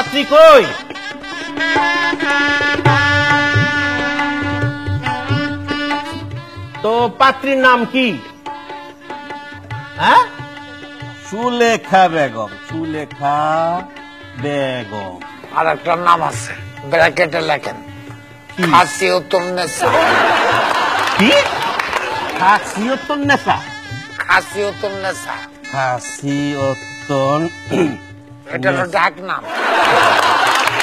পাত্রী কই? তো পাত্রীর নাম কি? হ্যাঁ, সুলেখা বেগম। সুলেখা বেগম। আর একটা নাম আছে, ব্র্যাকেটে লেখেন, খাসিয়তুন্নেসা। কি? খাসিয়তুন্নেসা? খাসিয়তুন্নেসা, খাসিয়তুন, এটা হলো ডাক নাম।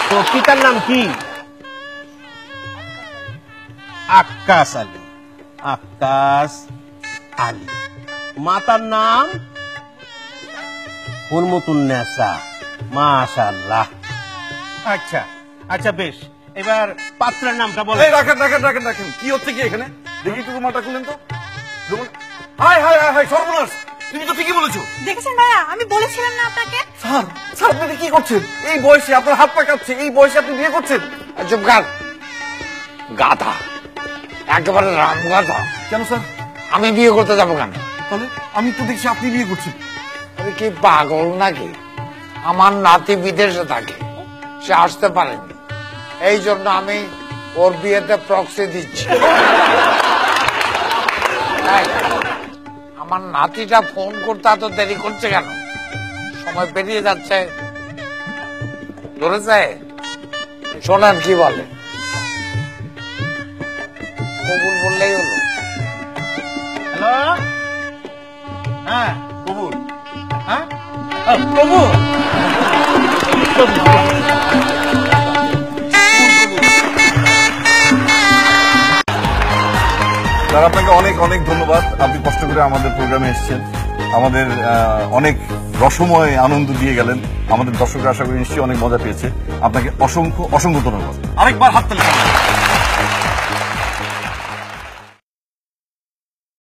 তো পিতার নাম কি? আক্কাস আলী। আক্কাস আলী। মাতার নাম হুরমতুন্নেসা। মাশাআল্লাহ। আচ্ছা আচ্ছা, বেশ। এবার পাত্রের নামটা বলো। রাখেন রাখেন রাখেন রাখেন, কি হচ্ছে কি এখানে? দেখি একটু রুমালটা খুলেন তো। হাই হাই হাই হাই, সর্বনাশ! তুমি তো ঠিকই বলেছো। দেখেছেন ভাইয়া, আমি বলেছিলাম না আপনাকে। স্যার স্যার, আপনি কি করছেন? এই বয়সে আপনার হাত পা কাঁপছে, এই বয়সে আপনি বিয়ে করছেন? চুপ কর, গাধা, একেবারে রাম গাধা। কেন স্যার? আমি বিয়ে করতে যাবো কেন? তাহলে আমি তো দেখছি আপনি বিয়ে করছেন। আরে কি পাগল নাকি? আমার নাতি বিদেশে থাকে, সে আসতে পারেনি, এই জন্য আমি ওর বিয়েতে প্রক্সি দিচ্ছি। আমার নাতিটা ফোন করতে এত দেরি করছে কেন? সময় পেরিয়ে যাচ্ছে। ধরেছে? শোনেন কি বলে, কবুল বললেই হলো। হ্যালো, হ্যাঁ কবুল। হ্যাঁ কবুল। স্যার, আপনাকে অনেক অনেক ধন্যবাদ। আপনি কষ্ট করে আমাদের প্রোগ্রামে এসেছেন, আমাদের অনেক রসময় আনন্দ দিয়ে গেলেন। আমাদের দর্শকরা আশা করি নিশ্চয়ই অনেক মজা পেয়েছে। আপনাকে অসংখ্য অসংখ্য ধন্যবাদ। আরেকবার হাততালি।